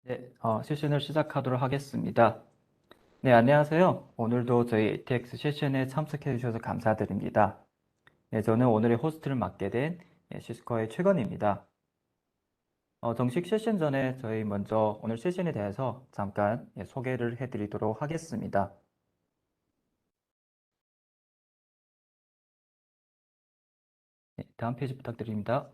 네, 세션을 시작하도록 하겠습니다. 네, 안녕하세요. 오늘도 저희 ATX 세션에 참석해 주셔서 감사드립니다. 네, 저는 오늘의 호스트를 맡게 된 시스코의 최건입니다. 정식 세션 전에 저희 먼저 오늘 세션에 대해서 잠깐 소개를 해드리도록 하겠습니다. 네, 다음 페이지 부탁드립니다.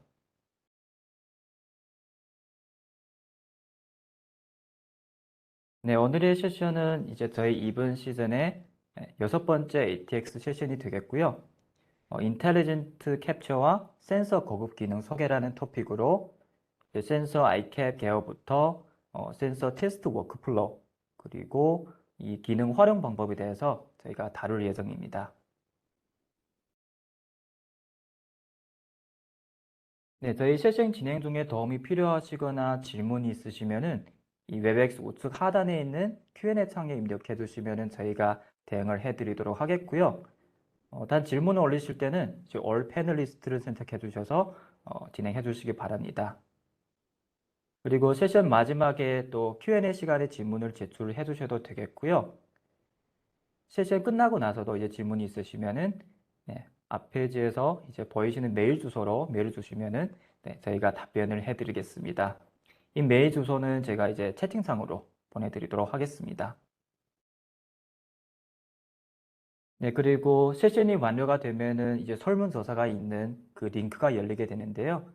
네, 오늘의 세션은 이제 저희 이번 시즌의 여섯 번째 ATX 세션이 되겠고요. 인텔리전트 캡처와 센서 고급 기능 소개라는 토픽으로 센서 아이캡 계열부터 센서 테스트 워크플로우 그리고 이 기능 활용 방법에 대해서 저희가 다룰 예정입니다. 네, 저희 세션 진행 중에 도움이 필요하시거나 질문이 있으시면은 이 웹엑스 우측 하단에 있는 Q&A 창에 입력해 주시면은 저희가 대응을 해드리도록 하겠고요. 단 질문을 올리실 때는 올 패널리스트를 선택해 주셔서 진행해 주시기 바랍니다. 그리고 세션 마지막에 또 Q&A 시간에 질문을 제출해 주셔도 되겠고요. 세션 끝나고 나서도 이제 질문이 있으시면은 앞 페이지에서 이제 보이시는 메일 주소로 메일을 주시면은 저희가 답변을 해드리겠습니다. 이 메일 주소는 제가 이제 채팅창으로 보내드리도록 하겠습니다. 네, 그리고 세션이 완료가 되면은 이제 설문조사가 있는 그 링크가 열리게 되는데요.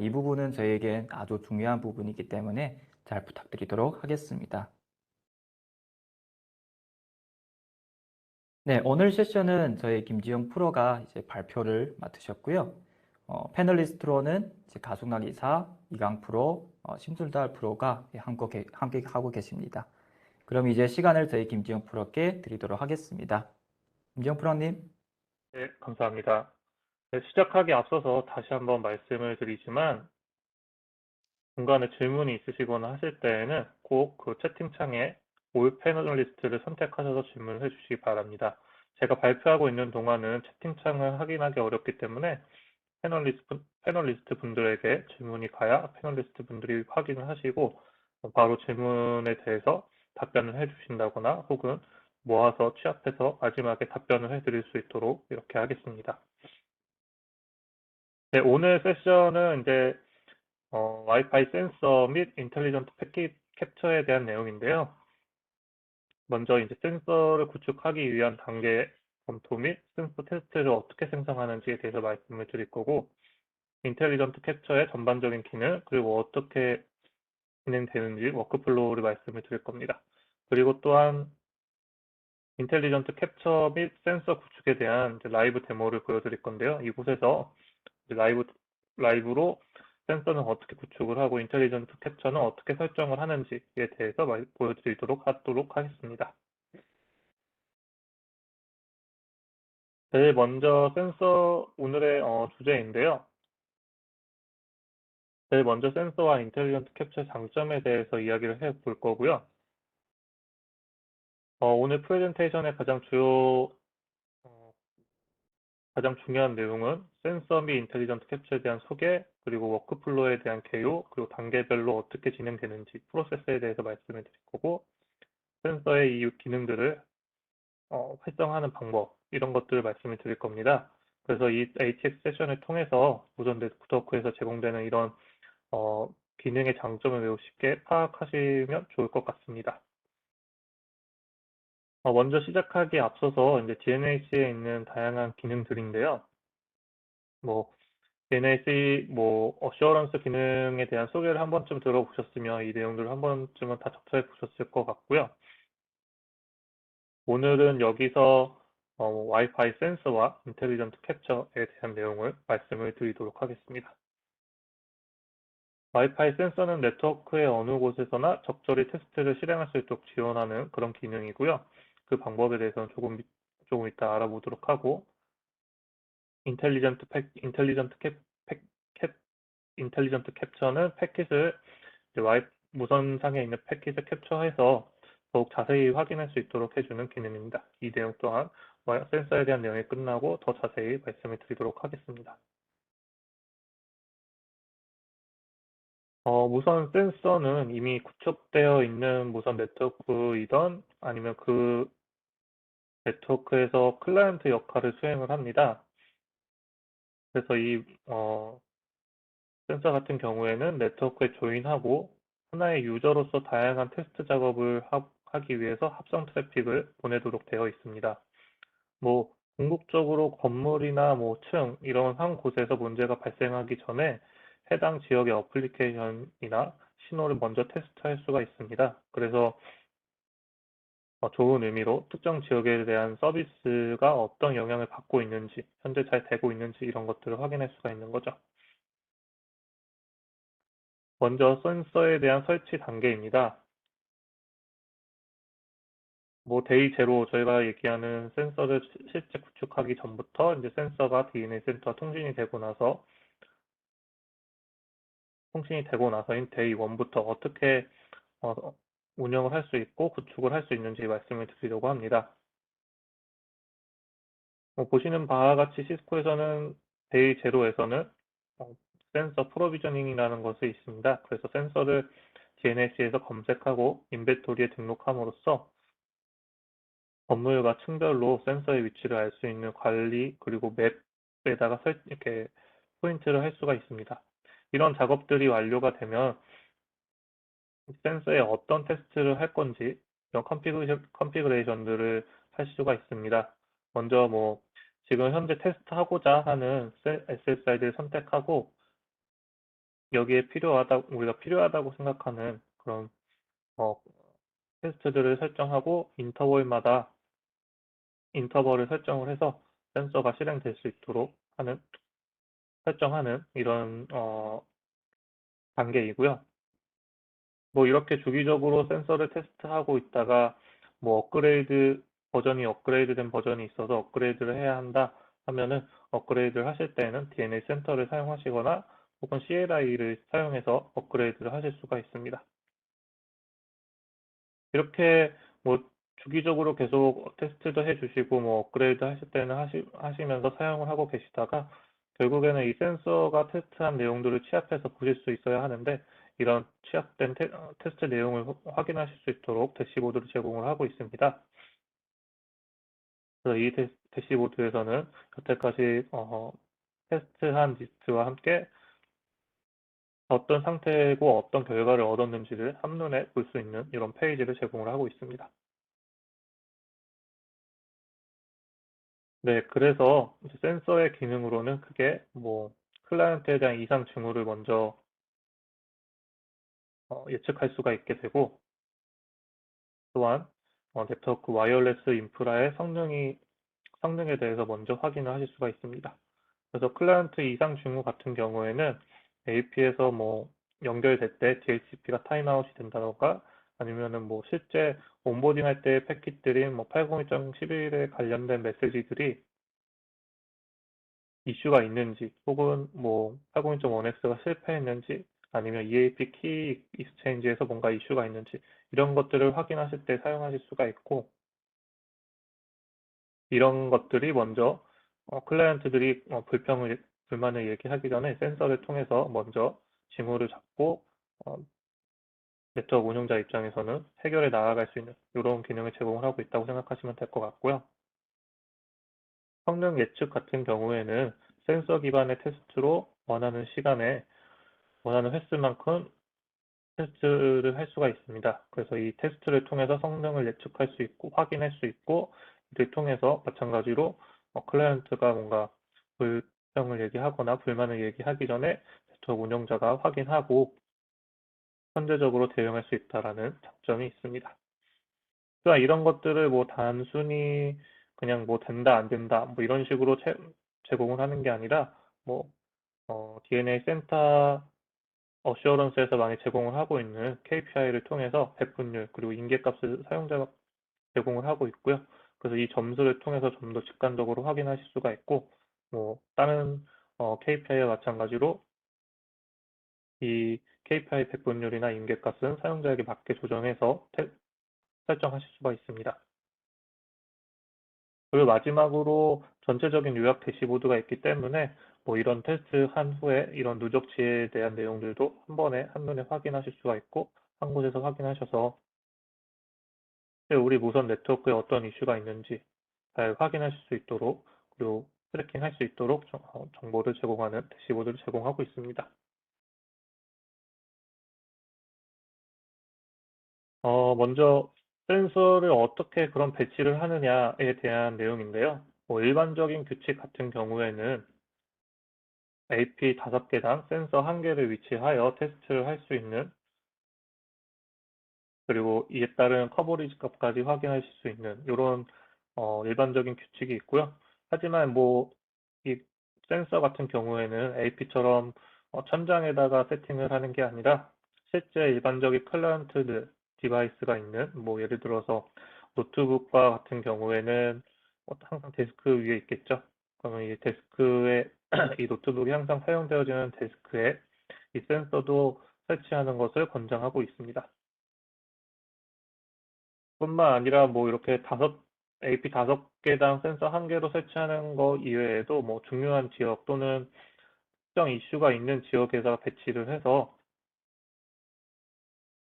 이 부분은 저에겐 아주 중요한 부분이기 때문에 잘 부탁드리도록 하겠습니다. 네, 오늘 세션은 저희 김지영 프로가 이제 발표를 맡으셨고요. 패널리스트로는 이제 가숙락 이사, 이강 프로, 심술달 프로가 함께 하고 계십니다. 그럼 이제 시간을 저희 김지영 프로께 드리도록 하겠습니다. 김지영 프로님. 네, 감사합니다. 네, 시작하기 앞서서 다시 한번 말씀을 드리지만 중간에 질문이 있으시거나 하실 때에는 꼭 그 채팅창에 올 패널리스트를 선택하셔서 질문을 해주시기 바랍니다. 제가 발표하고 있는 동안은 채팅창을 확인하기 어렵기 때문에 패널리스트 분들에게 질문이 가야 패널리스트 분들이 확인을 하시고 바로 질문에 대해서 답변을 해주신다거나 혹은 모아서 취합해서 마지막에 답변을 해드릴 수 있도록 이렇게 하겠습니다. 네, 오늘 세션은 이제 와이파이 센서 및 인텔리전트 패킷 캡처에 대한 내용인데요. 먼저 이제 센서를 구축하기 위한 단계 검토 및 센서 테스트를 어떻게 생성하는지에 대해서 말씀을 드릴 거고, 인텔리전트 캡처의 전반적인 기능, 그리고 어떻게 진행되는지 워크플로우를 말씀을 드릴 겁니다. 그리고 또한 인텔리전트 캡처 및 센서 구축에 대한 라이브 데모를 보여드릴 건데요. 이곳에서 라이브로 센서는 어떻게 구축을 하고 인텔리전트 캡처는 어떻게 설정을 하는지에 대해서 보여드리도록 하도록 하겠습니다. 제일 먼저 오늘의 주제인데요. 제일 먼저 센서와 인텔리전트 캡처의 장점에 대해서 이야기를 해볼 거고요. 오늘 프레젠테이션의 어, 가장 중요한 내용은 센서 및 인텔리전트 캡처에 대한 소개, 그리고 워크플로우에 대한 개요, 그리고 단계별로 어떻게 진행되는지 프로세스에 대해서 말씀을 드릴 거고, 센서의 이 기능들을 활성화하는 방법, 이런 것들을 말씀을 드릴 겁니다. 그래서 이 ATX 세션을 통해서 무전 네트워크에서 제공되는 이런 기능의 장점을 매우 쉽게 파악하시면 좋을 것 같습니다. 먼저 시작하기에 앞서서 이제 DNAC에 있는 다양한 기능들인데요. 뭐 DNAC 어시어런스 기능에 대한 소개를 한 번쯤 들어보셨으면 이 내용들을 한 번쯤은 다 접해 보셨을 것 같고요. 오늘은 여기서 와이파이 센서와 인텔리전트 캡처에 대한 내용을 말씀을 드리도록 하겠습니다. 와이파이 센서는 네트워크의 어느 곳에서나 적절히 테스트를 실행할 수 있도록 지원하는 그런 기능이고요. 그 방법에 대해서는 조금 이따 알아보도록 하고, 인텔리전트 캡처는 패킷을 무선상에 있는 패킷을 캡처해서 더욱 자세히 확인할 수 있도록 해주는 기능입니다. 이 내용 또한 센서에 대한 내용이 끝나고 더 자세히 말씀을 드리도록 하겠습니다. 무선 센서는 이미 구축되어 있는 무선 네트워크이던 아니면 그 네트워크에서 클라이언트 역할을 수행을 합니다. 그래서 센서 같은 경우에는 네트워크에 조인하고 하나의 유저로서 다양한 테스트 작업을 하기 위해서 합성 트래픽을 보내도록 되어 있습니다. 뭐 궁극적으로 건물이나 뭐 층 이런 한 곳에서 문제가 발생하기 전에 해당 지역의 어플리케이션이나 신호를 먼저 테스트할 수가 있습니다. 그래서 좋은 의미로 특정 지역에 대한 서비스가 어떤 영향을 받고 있는지, 현재 잘 되고 있는지 이런 것들을 확인할 수가 있는 거죠. 먼저 센서에 대한 설치 단계입니다. 뭐 데이 제로 저희가 얘기하는 센서를 실제 구축하기 전부터 이제 센서가 DNA 센터와 통신이 되고 나서인 데이 1부터 어떻게 어, 운영을 할 수 있고 구축을 할 수 있는지 말씀을 드리려고 합니다. 보시는 바와 같이 시스코에서는 데이 제로에서는 센서 프로비저닝이라는 것이 있습니다. 그래서 센서를 DNS에서 검색하고 인벤토리에 등록함으로써 건물과 층별로 센서의 위치를 알 수 있는 관리 그리고 맵에다가 이렇게 포인트를 할 수가 있습니다. 이런 작업들이 완료가 되면 센서에 어떤 테스트를 할 건지 이런 컨피그레이션들을 할 수가 있습니다. 먼저 지금 현재 테스트하고자 하는 SSID를 선택하고 여기에 우리가 필요하다고 생각하는 그런 어, 테스트들을 설정하고 인터벌을 설정을 해서 센서가 실행될 수 있도록 설정하는 이런 단계이고요. 이렇게 주기적으로 센서를 테스트하고 있다가 버전이 업그레이드된 버전이 있어서 업그레이드를 해야 한다 하면은 업그레이드를 하실 때에는 DNA 센터를 사용하시거나 혹은 CLI를 사용해서 업그레이드를 하실 수가 있습니다. 이렇게 주기적으로 계속 테스트도 해주시고 업그레이드 하실 때는 하시면서 사용을 하고 계시다가 결국에는 이 센서가 테스트한 내용들을 취합해서 보실 수 있어야 하는데 이런 취합된 테스트 내용을 확인하실 수 있도록 대시보드를 제공을 하고 있습니다. 그래서 이 대시보드에서는 여태까지 테스트한 리스트와 함께 어떤 상태고 어떤 결과를 얻었는지를 한눈에 볼 수 있는 이런 페이지를 제공을 하고 있습니다. 네, 그래서 이제 센서의 기능으로는 크게 클라이언트에 대한 이상 징후를 먼저 예측할 수가 있게 되고 또한 네트워크 와이어레스 인프라의 성능에 대해서 먼저 확인을 하실 수가 있습니다. 그래서 클라이언트 이상 징후 같은 경우에는 AP에서 연결될 때 DHCP가 타임아웃이 된다던가 아니면은 실제 온보딩 할 때 패킷들인 802.11에 관련된 메시지들이 이슈가 있는지 혹은 802.1x가 실패했는지 아니면 EAP 키 익스체인지에서 뭔가 이슈가 있는지 이런 것들을 확인하실 때 사용하실 수가 있고 이런 것들이 먼저 클라이언트들이 불만을 얘기하기 전에 센서를 통해서 먼저 징후를 잡고 어, 네트워크 운영자 입장에서는 해결해 나아갈 수 있는 이런 기능을 제공을 하고 있다고 생각하시면 될 것 같고요. 성능 예측 같은 경우에는 센서 기반의 테스트로 원하는 시간에 원하는 횟수만큼 테스트를 할 수가 있습니다. 그래서 이 테스트를 통해서 성능을 예측할 수 있고 확인할 수 있고 이를 통해서 마찬가지로 클라이언트가 뭔가 불평을 얘기하거나 불만을 얘기하기 전에 네트워크 운영자가 확인하고 선제적으로 대응할 수 있다라는 장점이 있습니다. 또한 이런 것들을 단순히 그냥 된다 안 된다 이런 식으로 제공을 하는 게 아니라 DNA 센터 어시어런스에서 많이 제공을 하고 있는 KPI를 통해서 배분율 그리고 인계값을 사용자가 제공을 하고 있고요. 그래서 이 점수를 통해서 좀 더 직관적으로 확인하실 수가 있고 다른 KPI와 마찬가지로 이 KPI 배분율이나 인계값은 사용자에게 맞게 조정해서 설정하실 수가 있습니다. 그리고 마지막으로 전체적인 요약 대시보드가 있기 때문에 뭐 이런 테스트 한 후에 이런 누적치에 대한 내용들도 한 번에 한눈에 확인하실 수가 있고 한 곳에서 확인하셔서 우리 무선 네트워크에 어떤 이슈가 있는지 잘 확인하실 수 있도록 그리고 트래킹할 수 있도록 정보를 제공하는 대시보드를 제공하고 있습니다. 먼저 센서를 어떻게 그런 배치를 하느냐에 대한 내용인데요. 뭐 일반적인 규칙 같은 경우에는 AP 5개당 센서 1개를 위치하여 테스트를 할 수 있는 그리고 이에 따른 커버리지 값까지 확인하실 수 있는 이런 일반적인 규칙이 있고요. 하지만 뭐 이 센서 같은 경우에는 AP처럼 천장에다가 세팅을 하는 게 아니라 실제 일반적인 클라이언트 디바이스가 있는 뭐 예를 들어서 노트북과 같은 경우에는 항상 데스크 위에 있겠죠. 그러면 이 데스크에 이 노트북이 항상 사용되어지는 데스크에 이 센서도 설치하는 것을 권장하고 있습니다. 뿐만 아니라 뭐 이렇게 AP 5개당 센서 1개로 설치하는 거 이외에도 뭐 중요한 지역 또는 특정 이슈가 있는 지역에다 배치를 해서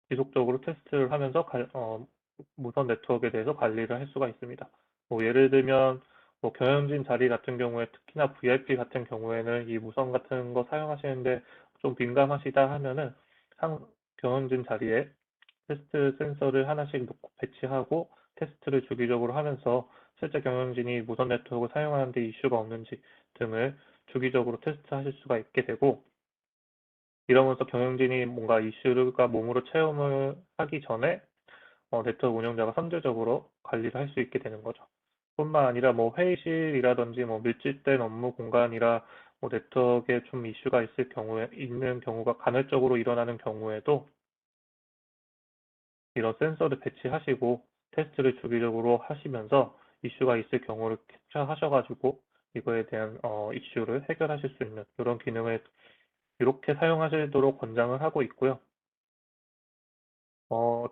지속적으로 테스트를 하면서 무선 네트워크에 대해서 관리를 할 수가 있습니다. 뭐 예를 들면 뭐 경영진 자리 같은 경우에 특히나 VIP 같은 경우에는 이 무선 같은 거 사용하시는데 좀 민감하시다 하면은 경영진 자리에 테스트 센서를 하나씩 놓고 배치하고 테스트를 주기적으로 하면서 실제 경영진이 무선 네트워크를 사용하는데 이슈가 없는지 등을 주기적으로 테스트하실 수가 있게 되고 이러면서 경영진이 뭔가 이슈가 몸으로 체험을 하기 전에 네트워크 운영자가 선제적으로 관리를 할 수 있게 되는 거죠. 뿐만 아니라 뭐 회의실이라든지 뭐 밀집된 업무 공간이라 뭐 네트워크에 좀 이슈가 있는 경우가 간헐적으로 일어나는 경우에도 이런 센서를 배치하시고 테스트를 주기적으로 하시면서 이슈가 있을 경우를 캡처하셔가지고 이거에 대한 이슈를 해결하실 수 있는 이런 기능을 이렇게 사용하시도록 권장을 하고 있고요.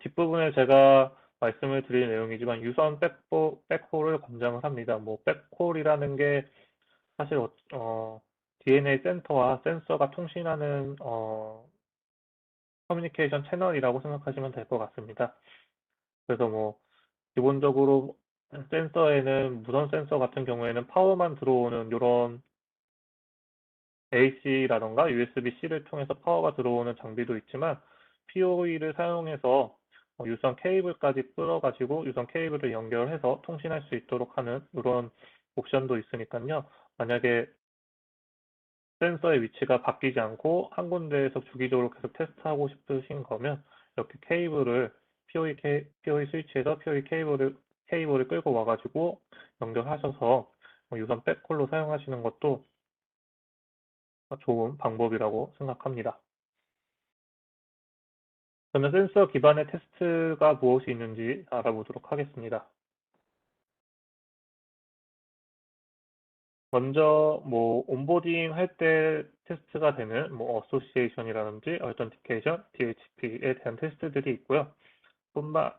뒷부분에 제가 말씀을 드릴 내용이지만 유선 백홀을 권장을 합니다. 뭐 백홀이라는 게 사실 DNA 센터와 센서가 통신하는 커뮤니케이션 채널이라고 생각하시면 될 것 같습니다. 그래서 뭐 기본적으로 센서에는 무선 센서 같은 경우에는 파워만 들어오는 이런 AC라던가 USB-C를 통해서 파워가 들어오는 장비도 있지만 PoE를 사용해서 유선 케이블까지 끌어가지고 유선 케이블을 연결해서 통신할 수 있도록 하는 이런 옵션도 있으니까요. 만약에 센서의 위치가 바뀌지 않고 한 군데에서 주기적으로 계속 테스트하고 싶으신 거면 이렇게 케이블을 PoE 스위치에서 PoE 케이블을 끌고 와가지고 연결하셔서 유선 백홀로 사용하시는 것도 좋은 방법이라고 생각합니다. 그러면 센서 기반의 테스트가 무엇이 있는지 알아보도록 하겠습니다. 먼저 뭐 온보딩 할 때 테스트가 되는 뭐 어소시에이션이라든지 얼턴티케이션, DHCP에 대한 테스트들이 있고요. 뿐만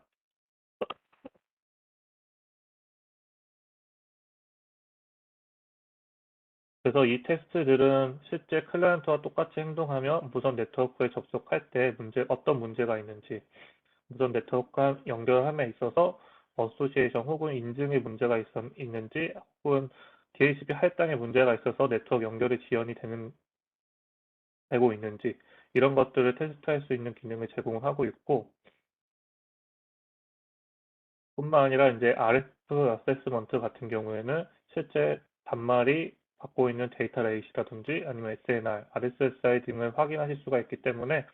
그래서 이 테스트들은 실제 클라이언트와 똑같이 행동하며 무선 네트워크에 접속할 때 어떤 문제가 있는지, 무선 네트워크와 연결함에 있어서 어소시에이션 혹은 인증의 문제가 있는지, 혹은 DHCP 할당에 문제가 있어서 네트워크 연결이 지연이 되고 있는지, 이런 것들을 테스트할 수 있는 기능을 제공하고 있고, 뿐만 아니라 이제 RF 어세스먼트 같은 경우에는 실제 단말이 갖고 있는 데이터 레이시라든지 아니면 SNR, RSSI 등을 확인하실 수가 있기 때문에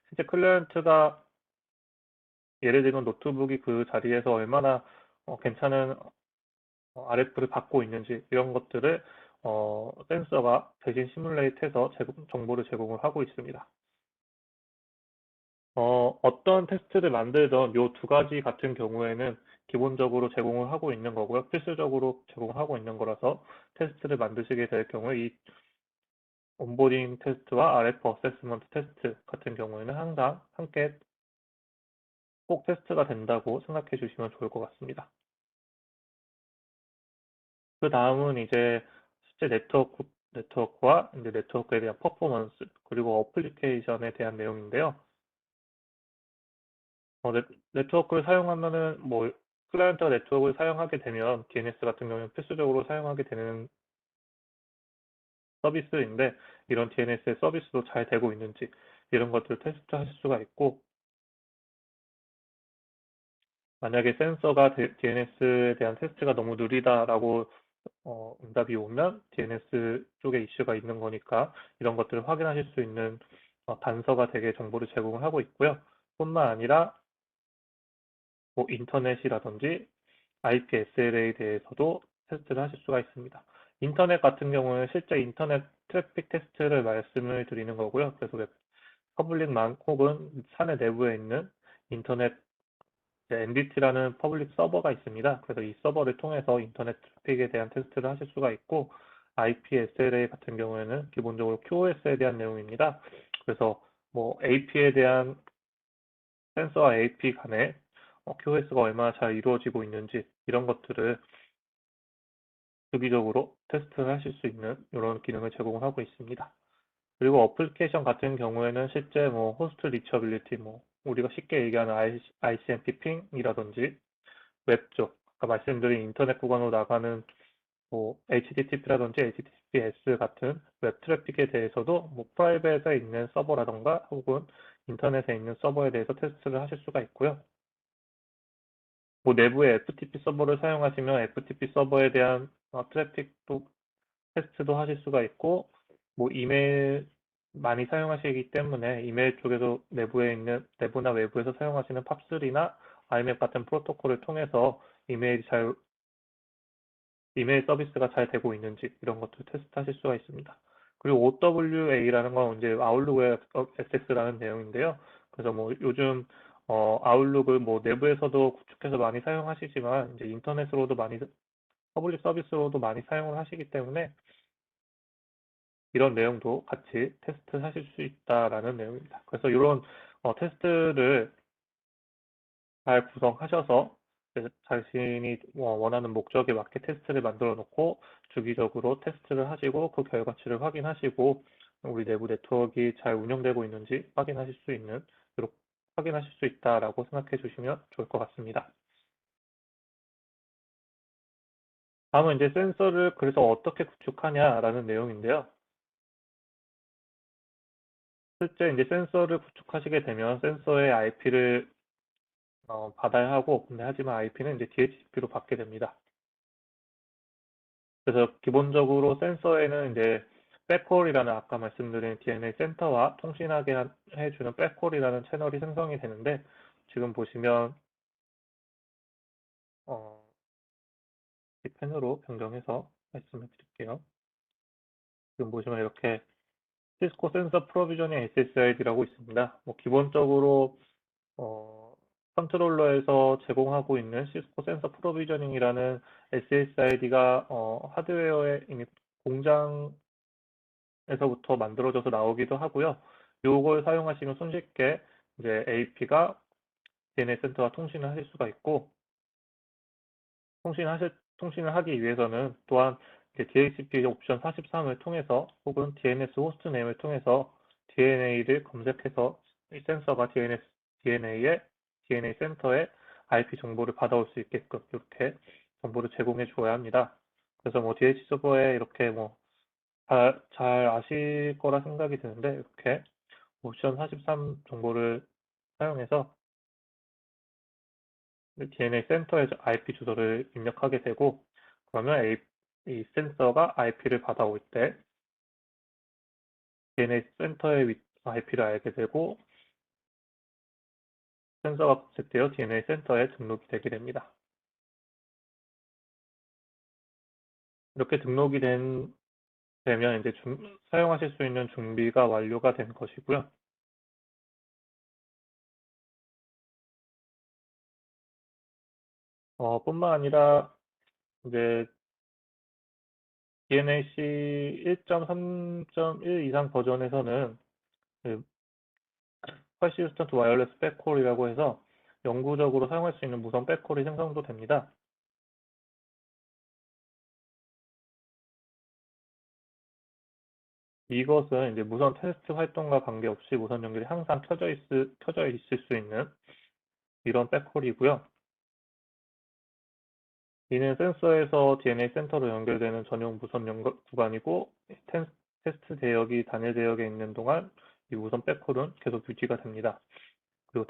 실제 클라이언트가 예를 들면 노트북이 그 자리에서 얼마나 괜찮은 RF를 받고 있는지 이런 것들을 센서가 대신 시뮬레이트해서 정보를 제공을 하고 있습니다. 어떤 테스트를 만들던 요 두 가지 같은 경우에는 기본적으로 제공을 하고 있는 거고요. 필수적으로 제공하고 있는 거라서 테스트를 만드시게 될 경우에 이 온보딩 테스트와 RF 어세스먼트 테스트 같은 경우에는 항상 함께 꼭 테스트가 된다고 생각해 주시면 좋을 것 같습니다. 그 다음은 이제 실제 네트워크와 이제 네트워크에 대한 퍼포먼스, 그리고 어플리케이션에 대한 내용인데요. 네트워크를 사용하면은 뭐 클라이언트가 네트워크를 사용하게 되면 DNS 같은 경우는 필수적으로 사용하게 되는 서비스인데, 이런 DNS의 서비스도 잘 되고 있는지 이런 것들을 테스트 하실 수가 있고, 만약에 센서가 DNS에 대한 테스트가 너무 느리다라고 응답이 오면 DNS 쪽에 이슈가 있는 거니까 이런 것들을 확인하실 수 있는 단서가 되게 정보를 제공을 하고 있고요. 뿐만 아니라 뭐 인터넷이라든지 IP SLA에 대해서도 테스트를 하실 수가 있습니다. 인터넷 같은 경우는 실제 인터넷 트래픽 테스트를 말씀을 드리는 거고요. 그래서 퍼블릭망 혹은 사내 내부에 있는 인터넷 NDT라는 퍼블릭 서버가 있습니다. 그래서 이 서버를 통해서 인터넷 트래픽에 대한 테스트를 하실 수가 있고, IP SLA 같은 경우에는 기본적으로 QoS에 대한 내용입니다. 그래서 뭐 AP에 대한 센서와 AP 간의 QoS가 얼마나 잘 이루어지고 있는지 이런 것들을 주기적으로 테스트를 하실 수 있는 이런 기능을 제공을 하고 있습니다. 그리고 어플리케이션 같은 경우에는 실제 뭐 호스트 리처빌리티, 뭐 우리가 쉽게 얘기하는 ICMP 핑이라든지 웹 쪽, 아까 말씀드린 인터넷 구간으로 나가는 뭐 HTTP라든지 HTTPS 같은 웹 트래픽에 대해서도 뭐 프라이빗에 있는 서버라던가 혹은 인터넷에 있는 서버에 대해서 테스트를 하실 수가 있고요. 뭐 내부에 FTP 서버를 사용하시면 FTP 서버에 대한 트래픽도 테스트도 하실 수가 있고, 뭐 이메일 많이 사용하시기 때문에 이메일 쪽에도 내부나 외부에서 사용하시는 팝3나 IMAP 같은 프로토콜을 통해서 이메일 서비스가 잘 되고 있는지 이런 것도 테스트하실 수가 있습니다. 그리고 OWA라는 건 이제 아웃룩 액세스라는 내용인데요. 그래서 뭐 요즘 아웃룩을 뭐 내부에서도 구축해서 많이 사용하시지만 이제 인터넷으로도 많이 퍼블릭 서비스로도 많이 사용을 하시기 때문에 이런 내용도 같이 테스트 하실 수 있다라는 내용입니다. 그래서 이런 테스트를 잘 구성하셔서 자신이 원하는 목적에 맞게 테스트를 만들어 놓고 주기적으로 테스트를 하시고 그 결과치를 확인하시고 우리 내부 네트워크가 잘 운영되고 있는지 확인하실 수 있다라고 생각해 주시면 좋을 것 같습니다. 다음은 이제 센서를 그래서 어떻게 구축하냐라는 내용인데요. 실제 이제 센서를 구축하시게 되면 센서의 IP를 받아야 하고, 근데 하지만 IP는 이제 DHCP로 받게 됩니다. 그래서 기본적으로 센서에는 이제 백홀이라는 아까 말씀드린 DNA 센터와 통신하게 해주는 백홀이라는 채널이 생성이 되는데, 지금 보시면 이 펜으로 변경해서 말씀을 드릴게요. 지금 보시면 이렇게 시스코 센서 프로비저닝 SSID라고 있습니다. 뭐 기본적으로 컨트롤러에서 제공하고 있는 시스코 센서 프로비저닝이라는 SSID가 하드웨어에 이미 공장에서부터 만들어져서 나오기도 하고요. 이걸 사용하시면 손쉽게 이제 AP가 DNS 센터와 통신을 하실 수가 있고, 통신을 하기 위해서는 또한 DHCP 옵션 43을 통해서 혹은 DNS 호스트 네임을 통해서 DNA를 검색해서 이 센서가 DNA 센터의 IP 정보를 받아올 수 있게끔 이렇게 정보를 제공해 주어야 합니다. 그래서 뭐 DH 서버에 이렇게 뭐 잘 아실 거라 생각이 드는데, 이렇게 옵션 43 정보를 사용해서 DNA 센터의 IP 주소를 입력하게 되고, 그러면 이 센서가 IP를 받아올 때 DNA 센터의 IP를 알게 되고 센서가 검색되어 DNA 센터에 등록이 되게 됩니다. 이렇게 등록이 되면 이제 사용하실 수 있는 준비가 완료가 된 것이고요. 뿐만 아니라 이제 DNAC 1.3.1 이상 버전에서는 퍼시스턴트 와이어리스 백홀이라고 해서 영구적으로 사용할 수 있는 무선 백홀이 생성도 됩니다. 이것은 이제 무선 테스트 활동과 관계없이 무선 연결이 항상 켜져 있을 수 있는 이런 백홀이고요. 이는 센서에서 DNA 센터로 연결되는 전용 무선 연결 구간이고, 테스트 대역이 단일 대역에 있는 동안 이 무선 백홀은 계속 유지가 됩니다. 그리고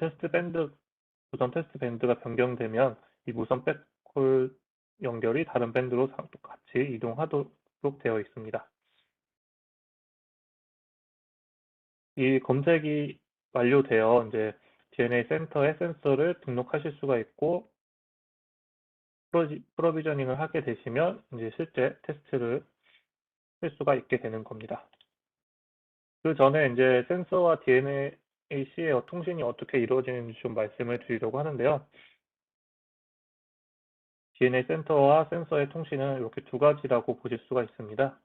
무선 테스트 밴드가 변경되면 이 무선 백홀 연결이 다른 밴드로 같이 이동하도록 되어 있습니다. 이 검색이 완료되어 이제 DNA 센터에 센서를 등록하실 수가 있고, 프로비저닝을 하게 되시면 이제 실제 테스트를 할 수가 있게 되는 겁니다. 그 전에 이제 센서와 DNAC의 통신이 어떻게 이루어지는지 좀 말씀을 드리려고 하는데요. DNA 센터와 센서의 통신은 이렇게 두 가지라고 보실 수가 있습니다.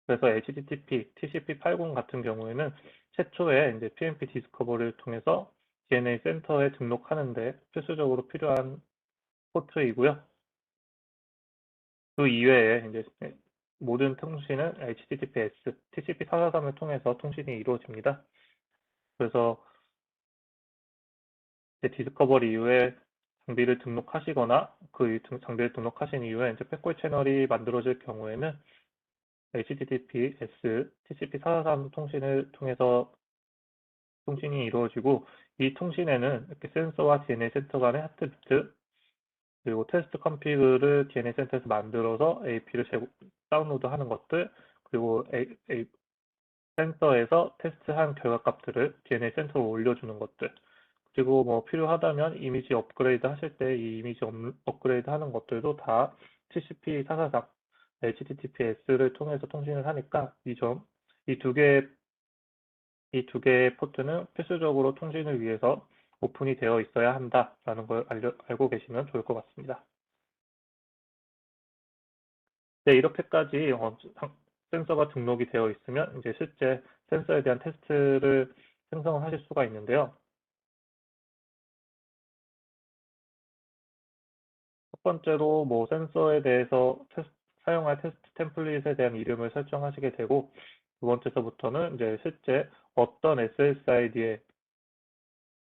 그래서 HTTP, TCP80 같은 경우에는 최초에 이제 PNP 디스커버리를 통해서 DNA 센터에 등록하는데 필수적으로 필요한 포트이고요. 그 이외에 이제 모든 통신은 HTTPS, TCP443을 통해서 통신이 이루어집니다. 그래서 이제 디스커버리 이후에 장비를 등록하시거나 그 장비를 등록하신 이후에 이제 백홀 채널이 만들어질 경우에는 HTTPS, TCP443 통신을 통해서 통신이 이루어지고, 이 통신에는 이렇게 센서와 DNA 센터 간의 하트비트, 그리고 테스트 컴피그를 DNA 센터에서 만들어서 AP를 다운로드하는 것들, 그리고 센서에서 테스트한 결과값들을 DNA 센터로 올려주는 것들, 그리고 뭐 필요하다면 이미지 업그레이드 하실 때 이 이미지 업그레이드 하는 것들도 다 TCP443, HTTPS를 통해서 통신을 하니까 이 두 개의 포트는 필수적으로 통신을 위해서 오픈이 되어 있어야 한다라는 걸 알고 계시면 좋을 것 같습니다. 네, 이렇게까지 센서가 등록이 되어 있으면 이제 실제 센서에 대한 테스트를 생성을 하실 수가 있는데요. 첫 번째로 뭐 센서에 대해서 사용할 테스트 템플릿에 대한 이름을 설정하시게 되고, 두 번째서부터는 이제 실제 어떤 SSID에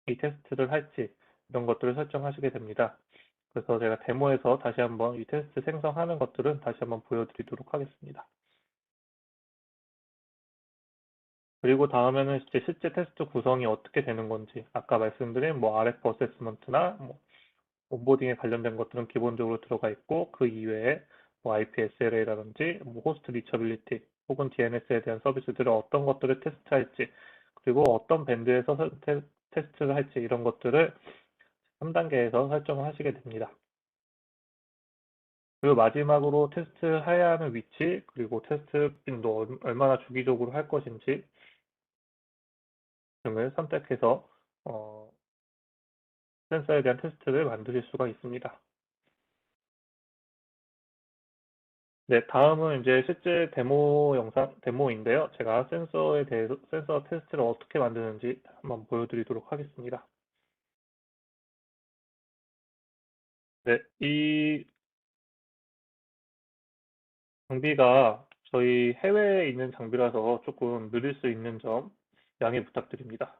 이 테스트를 할지 이런 것들을 설정하시게 됩니다. 그래서 제가 데모에서 다시 한번 이 테스트 생성하는 것들은 다시 한번 보여드리도록 하겠습니다. 그리고 다음에는 이제 실제 테스트 구성이 어떻게 되는 건지, 아까 말씀드린 뭐 RF 어세스먼트나 뭐 온보딩에 관련된 것들은 기본적으로 들어가 있고, 그 이외에 뭐 IP SLA라든지 뭐 호스트 리처빌리티 혹은 DNS에 대한 서비스들을 어떤 것들을 테스트할지, 그리고 어떤 밴드에서 테스트를 할지 이런 것들을 3단계에서 설정을 하시게 됩니다. 그리고 마지막으로 테스트해야 하는 위치, 그리고 테스트 빈도 얼마나 주기적으로 할 것인지 등을 선택해서 센서에 대한 테스트를 만드실 수가 있습니다. 네, 다음은 이제 실제 데모인데요. 제가 센서 테스트를 어떻게 만드는지 한번 보여드리도록 하겠습니다. 네, 이 장비가 저희 해외에 있는 장비라서 조금 느릴 수 있는 점 양해 부탁드립니다.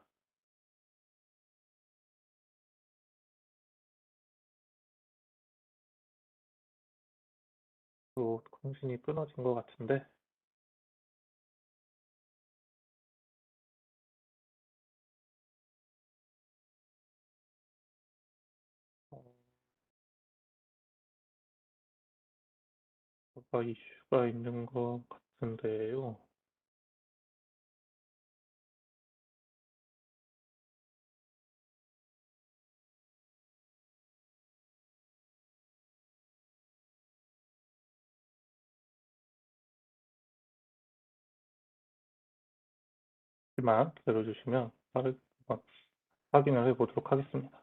또 통신이 끊어진 것 같은데, 어, 뭐가 이슈가 있는 것 같은데요. 잠시만 기다려주시면 빠르게 한번 확인을 해보도록 하겠습니다.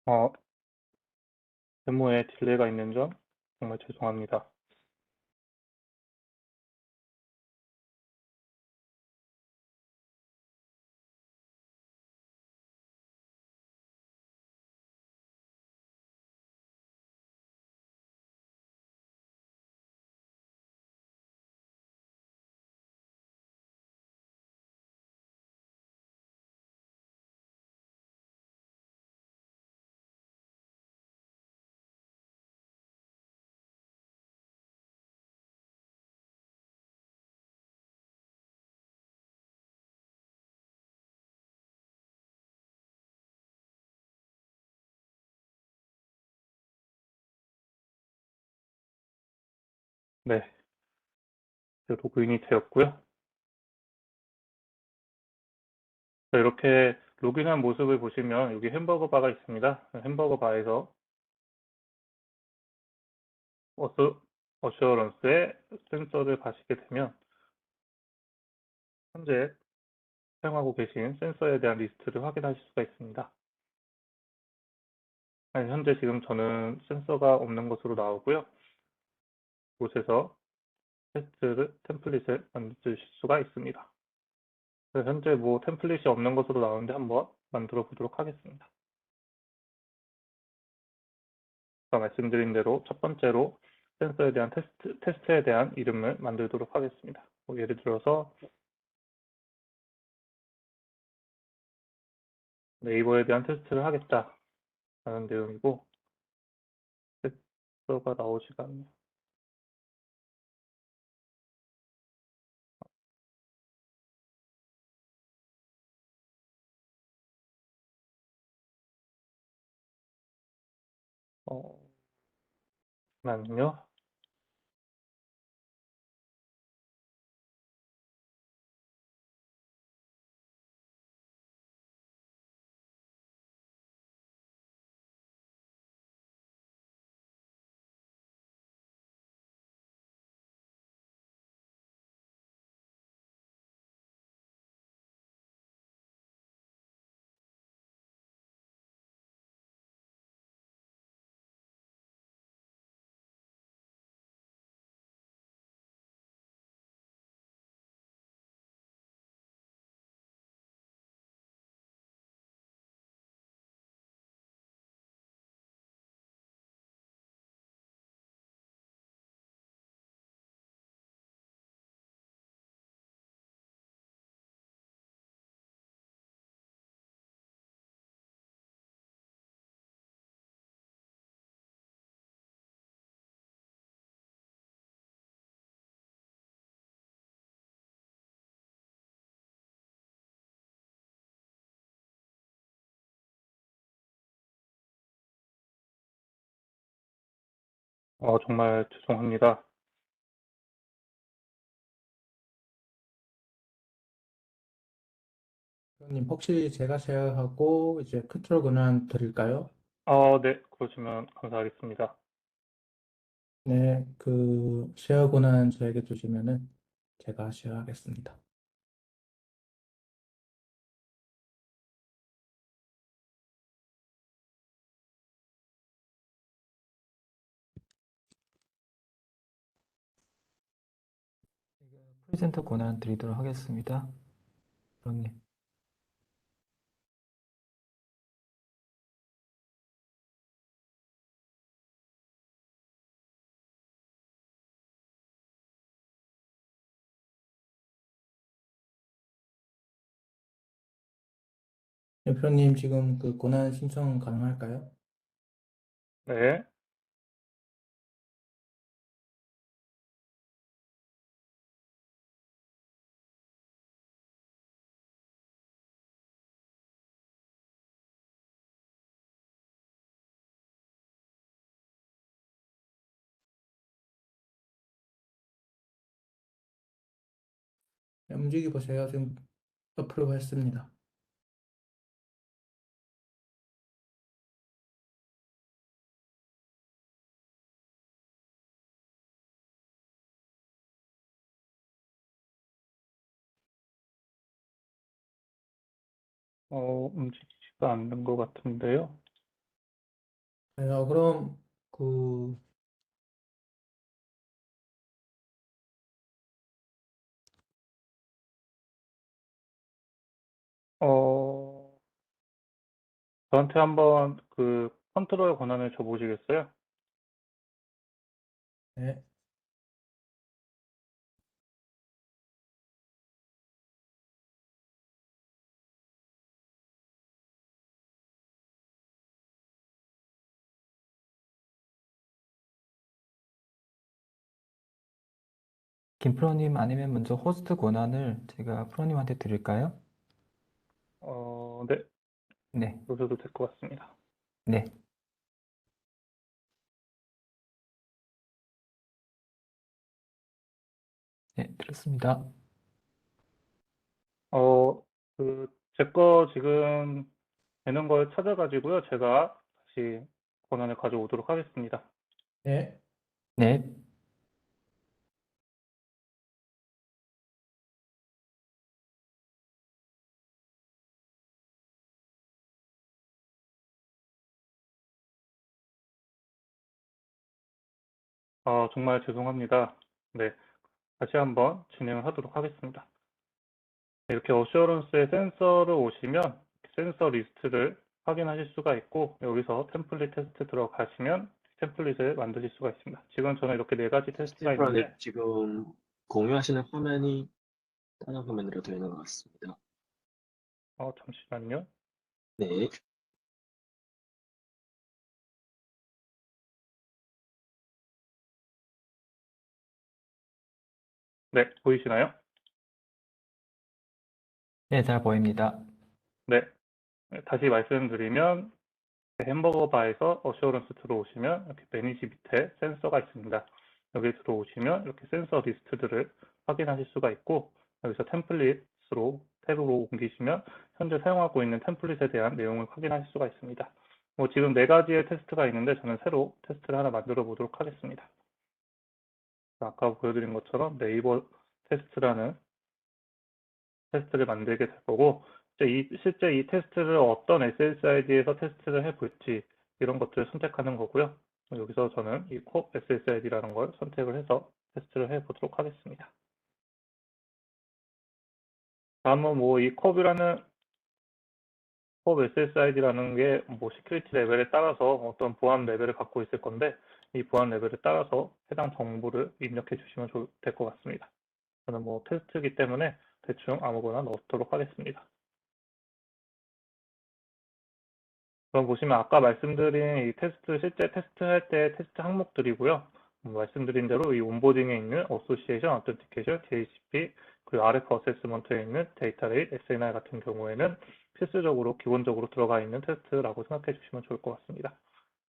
어, 데모에 딜레이가 있는 점 정말 죄송합니다. 네, 이제 로그인이 되었고요. 자, 이렇게 로그인한 모습을 보시면 여기 햄버거 바가 있습니다. 햄버거 바에서 어슈어런스의 센서를 가시게 되면 현재 사용하고 계신 센서에 대한 리스트를 확인하실 수가 있습니다. 아니, 현재 지금 저는 센서가 없는 것으로 나오고요. 이곳에서 템플릿을 만드실 수가 있습니다. 그래서 현재 뭐 템플릿이 없는 것으로 나오는데 한번 만들어 보도록 하겠습니다. 아까 말씀드린 대로 첫 번째로 센서에 대한 테스트에 대한 이름을 만들도록 하겠습니다. 뭐 예를 들어서 네이버에 대한 테스트를 하겠다라는 내용이고, 테스터가 나오지가 않네요. 잠깐만요. 정말 죄송합니다. 님 혹시 제가 쉐어하고 이제 컨트롤 권한 드릴까요? 네, 그러시면 감사하겠습니다. 네, 그 쉐어 권한 저에게 주시면은 제가 쉐어하겠습니다. 프레젠터 권한 드리도록 하겠습니다. 그러님. 대표님 지금 그 권한 신청 가능할까요? 네, 네, 움직여 보세요. 지금 어프로브 했습니다. 움직이지가 않는 것 같은데요. 그럼 그 어, 저한테 한번 그 컨트롤 권한을 줘보시겠어요? 네, 김프로님 아니면 먼저 호스트 권한을 제가 프로님한테 드릴까요? 네, 네, 그러셔도 될 것 같습니다. 네, 네, 들었습니다. 제 거 지금 되는 걸 찾아가지고요. 제가 다시 권한을 가져오도록 하겠습니다. 네, 네, 정말 죄송합니다. 네, 다시 한번 진행을 하도록 하겠습니다. 이렇게 어슈어런스의 센서를 오시면 센서 리스트를 확인하실 수가 있고 여기서 템플릿 테스트 들어가시면 템플릿을 만드실 수가 있습니다. 지금 저는 이렇게 네 가지 테스트가 스티브라님 있는데 지금 공유하시는 화면이 다른 화면으로 되어 있는 것 같습니다. 잠시만요. 네, 네, 보이시나요? 네, 잘 보입니다. 네, 다시 말씀드리면 햄버거 바에서 어슈어런스 들어오시면 이렇게 매니지 밑에 센서가 있습니다. 여기 들어오시면 이렇게 센서 리스트들을 확인하실 수가 있고 여기서 템플릿으로 탭으로 옮기시면 현재 사용하고 있는 템플릿에 대한 내용을 확인하실 수가 있습니다. 지금 네 가지의 테스트가 있는데 저는 새로 테스트를 하나 만들어 보도록 하겠습니다. 아까 보여드린 것처럼 네이버 테스트라는 테스트를 만들게 될 거고 실제 이 테스트를 어떤 SSID에서 테스트를 해볼지 이런 것들을 선택하는 거고요. 여기서 저는 이 core SSID라는 걸 선택을 해서 테스트를 해보도록 하겠습니다. 다음은 이 컵이라는 core SSID라는 게 시큐리티 레벨에 따라서 어떤 보안 레벨을 갖고 있을 건데 이 보안 레벨에 따라서 해당 정보를 입력해 주시면 될 것 같습니다. 저는 테스트이기 때문에 대충 아무거나 넣도록 하겠습니다. 그럼 보시면 아까 말씀드린 이 테스트, 실제 테스트할 때 테스트 항목들이고요. 말씀드린 대로 이 온보딩에 있는 어소시에이션, 어텐티케이션, DHCP, 그리고 RF 어세스먼트에 있는 데이터 레이트, SNR 같은 경우에는 필수적으로, 기본적으로 들어가 있는 테스트라고 생각해 주시면 좋을 것 같습니다.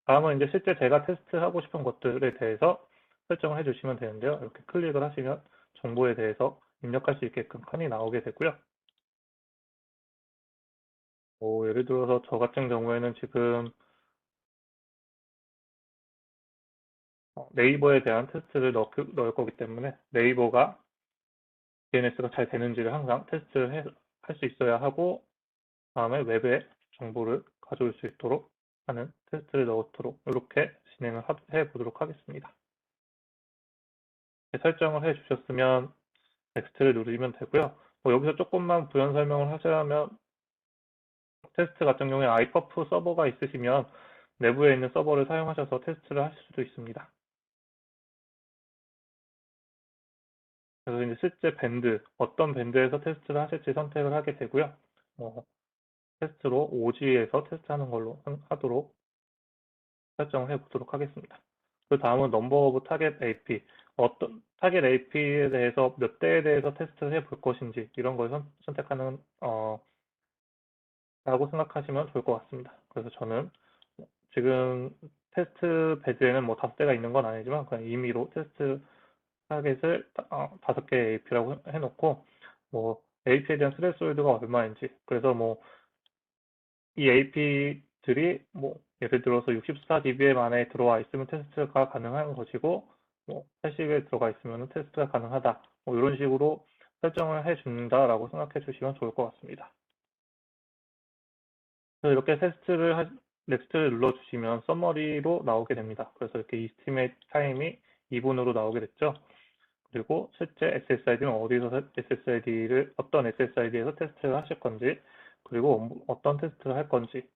다음은 이제 실제 제가 테스트하고 싶은 것들에 대해서 설정을 해 주시면 되는데요. 이렇게 클릭을 하시면 정보에 대해서 입력할 수 있게끔 칸이 나오게 되고요. 예를 들어서 저 같은 경우에는 지금 네이버에 대한 테스트를 넣을 거기 때문에 네이버가 DNS가 잘 되는지를 항상 테스트를 할 수 있어야 하고 다음에 웹에 정보를 가져올 수 있도록 하는 테스트를 넣도록 이렇게 진행을 해보도록 하겠습니다. 설정을 해주셨으면 넥스트를 누르시면 되고요. 여기서 조금만 부연 설명을 하자면 테스트 같은 경우에 iPerf 서버가 있으시면 내부에 있는 서버를 사용하셔서 테스트를 하실 수도 있습니다. 그래서 이제 실제 밴드, 어떤 밴드에서 테스트를 하실지 선택을 하게 되고요. 테스트로 OG에서 테스트하는 걸로 하도록 설정을 해보도록 하겠습니다. 그 다음은 넘버 오브 타겟 AP. 어떤 타겟 AP에 대해서 몇 대에 대해서 테스트를 해볼 것인지 이런 걸 선택하는 라고 생각하시면 좋을 것 같습니다. 그래서 저는 지금 테스트 배드에는 5대가 있는 건 아니지만 그냥 임의로 테스트 타겟을 5개의 AP라고 해놓고 AP에 대한 스레스홀드가 얼마인지 그래서 이 AP들이 예를 들어서 64dBm 안에 들어와 있으면 테스트가 가능한 것이고 80에 들어가 있으면 테스트가 가능하다 이런 식으로 설정을 해준다라고 생각해 주시면 좋을 것 같습니다. 그래서 이렇게 테스트를 넥스트를 눌러주시면 서머리로 나오게 됩니다. 그래서 이렇게 estimate 타임이 2분으로 나오게 됐죠. 그리고 실제 SSID는 어디서 어떤 SSID에서 테스트를 하실 건지, 그리고 어떤 테스트를 할 건지,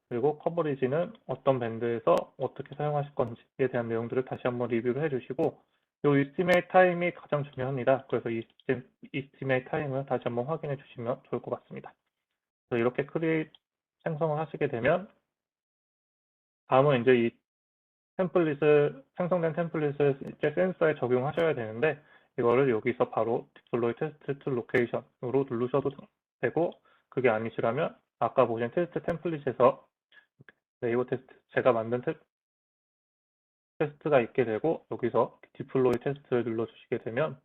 그리고 커버리지는 어떤 밴드에서 어떻게 사용하실 건지에 대한 내용들을 다시 한번 리뷰를 해주시고, 이 estimate 타임이 가장 중요합니다. 그래서 이 estimate 타임을 다시 한번 확인해 주시면 좋을 것 같습니다. 그래서 이렇게 크리에이트 생성을 하시게 되면, 다음은 이제 이 생성된 템플릿을 실제 센서에 적용하셔야 되는데, 이거를 여기서 바로 디플로이 테스트 툴 로케이션으로 누르셔도 되고, 그게 아니시라면 아까 보신 테스트 템플릿에서 네이버 테스트, 제가 만든 테스트가 있게 되고, 여기서 디플로이 테스트를 눌러주시게 되면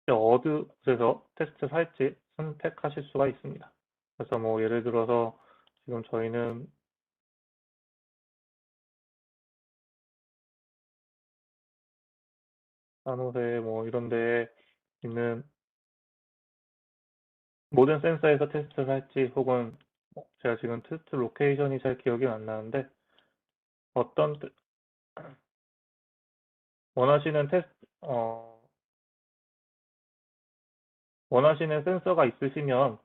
어느 곳에서 테스트를 할지 선택하실 수가 있습니다. 그래서 뭐 예를 들어서 지금 저희는 산호세 뭐 이런 데에 있는 모든 센서에서 테스트를 할지, 혹은 제가 지금 테스트 로케이션이 잘 기억이 안 나는데, 어떤 원하시는 원하시는 센서가 있으시면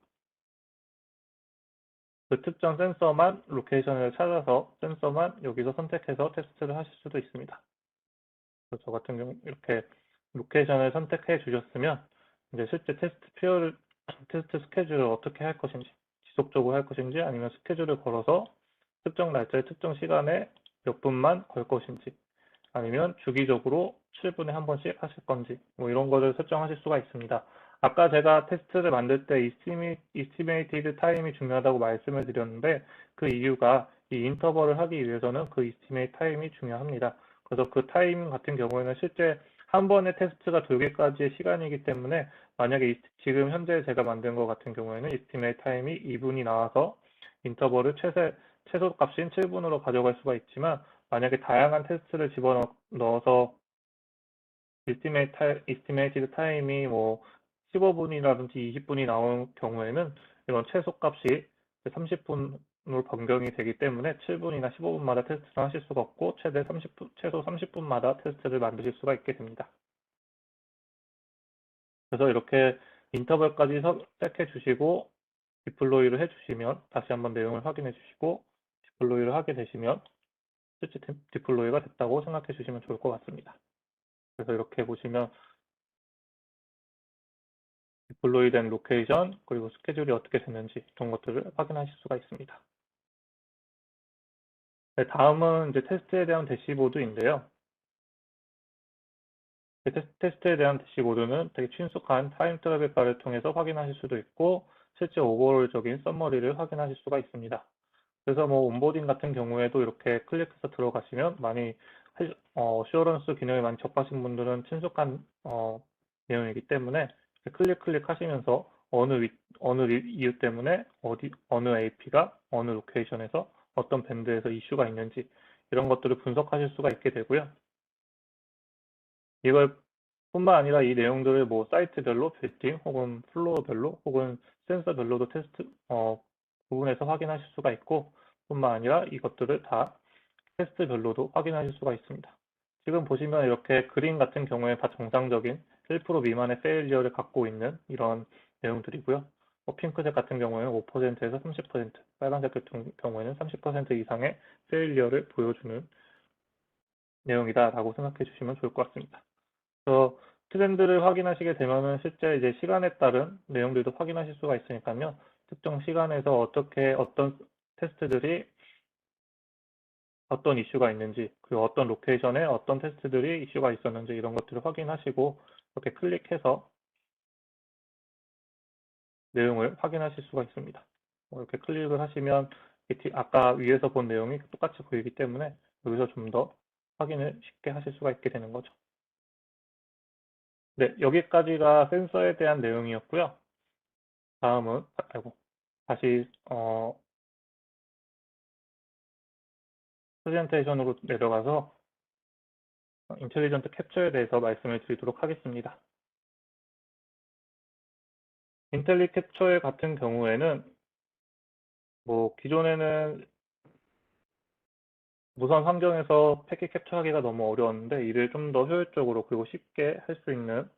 그 특정 센서만 로케이션을 찾아서 센서만 여기서 선택해서 테스트를 하실 수도 있습니다. 그래서 저 같은 경우 이렇게 로케이션을 선택해 주셨으면 이제 실제 테스트 스케줄을 어떻게 할 것인지, 지속적으로 할 것인지, 아니면 스케줄을 걸어서 특정 날짜에 특정 시간에 몇 분만 걸 것인지, 아니면 주기적으로 7분에 한 번씩 하실 건지, 뭐 이런 거를 설정하실 수가 있습니다. 아까 제가 테스트를 만들 때 estimated 타임이 중요하다고 말씀을 드렸는데, 그 이유가 이 인터벌을 하기 위해서는 그 estimate 타임이 중요합니다. 그래서 그 타임 같은 경우에는 실제 한 번의 테스트가 돌기까지의 시간이기 때문에, 만약에 지금 현재 제가 만든 것 같은 경우에는 estimate 타임이 2분이 나와서 인터벌을 최소 값인 7분으로 가져갈 수가 있지만, 만약에 다양한 테스트를 집어넣어서 estimated 타임이 뭐 15분이라든지 20분이 나온 경우에는 이런 최소 값이 30분으로 변경이 되기 때문에 7분이나 15분마다 테스트를 하실 수가 없고, 최소 30분마다 테스트를 만드실 수가 있게 됩니다. 그래서 이렇게 인터벌까지 선택해 주시고 디플로이를 해주시면, 다시 한번 내용을 확인해 주시고 디플로이를 하게 되시면 실제 디플로이가 됐다고 생각해 주시면 좋을 것 같습니다. 그래서 이렇게 보시면 디플로이 된 로케이션, 그리고 스케줄이 어떻게 됐는지 이런 것들을 확인하실 수가 있습니다. 네, 다음은 이제 테스트에 대한 대시보드인데요. 테스트에 대한 대시보드는 되게 친숙한 타임 트래블 바를 통해서 확인하실 수도 있고, 실제 오버롤적인 서머리를 확인하실 수가 있습니다. 그래서 뭐 온보딩 같은 경우에도 이렇게 클릭해서 들어가시면 어슈어런스 기능을 많이 접하신 분들은 친숙한 내용이기 때문에 클릭 하시면서 어느 이유 때문에 어느 AP가 어느 로케이션에서 어떤 밴드에서 이슈가 있는지 이런 것들을 분석하실 수가 있게 되고요. 이걸 뿐만 아니라 이 내용들을 뭐 사이트별로 빌딩 혹은 플로어별로 혹은 센서별로도 구분해서 확인하실 수가 있고, 뿐만 아니라 이것들을 다 테스트별로도 확인하실 수가 있습니다. 지금 보시면 이렇게 그린 같은 경우에 다 정상적인 1% 미만의 페일리어를 갖고 있는 이런 내용들이고요. 핑크색 같은 경우에는 5%에서 30%, 빨간색 같은 경우에는 30% 이상의 페일리어를 보여주는 내용이다라고 생각해 주시면 좋을 것 같습니다. 그래서 트렌드를 확인하시게 되면은 실제 이제 시간에 따른 내용들도 확인하실 수가 있으니까요. 특정 시간에서 어떤 테스트들이 어떤 이슈가 있는지, 그리고 어떤 로케이션에 어떤 테스트들이 이슈가 있었는지 이런 것들을 확인하시고, 이렇게 클릭해서 내용을 확인하실 수가 있습니다. 이렇게 클릭을 하시면 아까 위에서 본 내용이 똑같이 보이기 때문에 여기서 좀 더 확인을 쉽게 하실 수가 있게 되는 거죠. 네, 여기까지가 센서에 대한 내용이었고요. 다음은 다시 프레젠테이션으로 내려가서 인텔리전트 캡처에 대해서 말씀을 드리도록 하겠습니다. 인텔리 캡처 같은 경우에는 뭐 기존에는 무선 환경에서 패킷 캡처하기가 너무 어려웠는데 이를 좀 더 효율적으로 그리고 쉽게 할 수 있는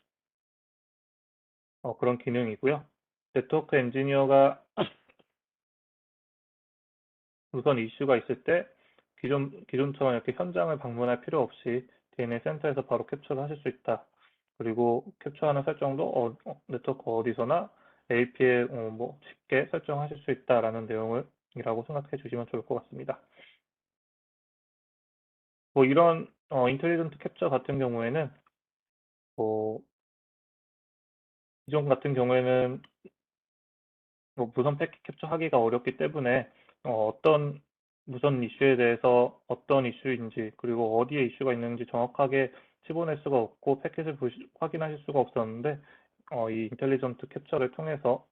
그런 기능이고요. 네트워크 엔지니어가 무선 이슈가 있을 때 기존처럼 이렇게 현장을 방문할 필요 없이 DNA 센터에서 바로 캡처를 하실 수 있다. 그리고 캡처하는 설정도 네트워크 어디서나 AP에 뭐 쉽게 설정하실 수 있다라는 내용이라고 생각해 주시면 좋을 것 같습니다. 뭐 이런 인텔리전트 캡처 같은 경우에는 뭐 기존 같은 경우에는 뭐 무선 패킷 캡처하기가 어렵기 때문에 어떤 무선 이슈에 대해서 어떤 이슈인지 그리고 어디에 이슈가 있는지 정확하게 집어낼 수가 없고 패킷을 확인하실 수가 없었는데 이 인텔리전트 캡처를 통해서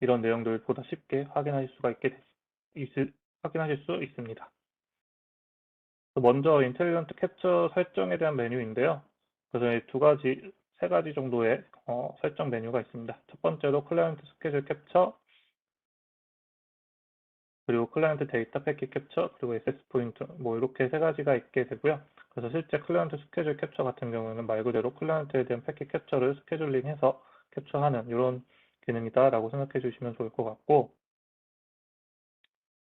이런 내용들을 보다 쉽게 확인하실 수 있습니다. 먼저 인텔리전트 캡처 설정에 대한 메뉴인데요. 그래서 세 가지 정도의 설정 메뉴가 있습니다. 첫 번째로 클라이언트 스케줄 캡처, 그리고 클라이언트 데이터 패킷 캡처, 그리고 액세스 포인트, 뭐 이렇게 세 가지가 있게 되고요. 그래서 실제 클라이언트 스케줄 캡처 같은 경우는 말 그대로 클라이언트에 대한 패킷 캡처를 스케줄링해서 캡처하는 이런 기능이다라고 생각해 주시면 좋을 것 같고,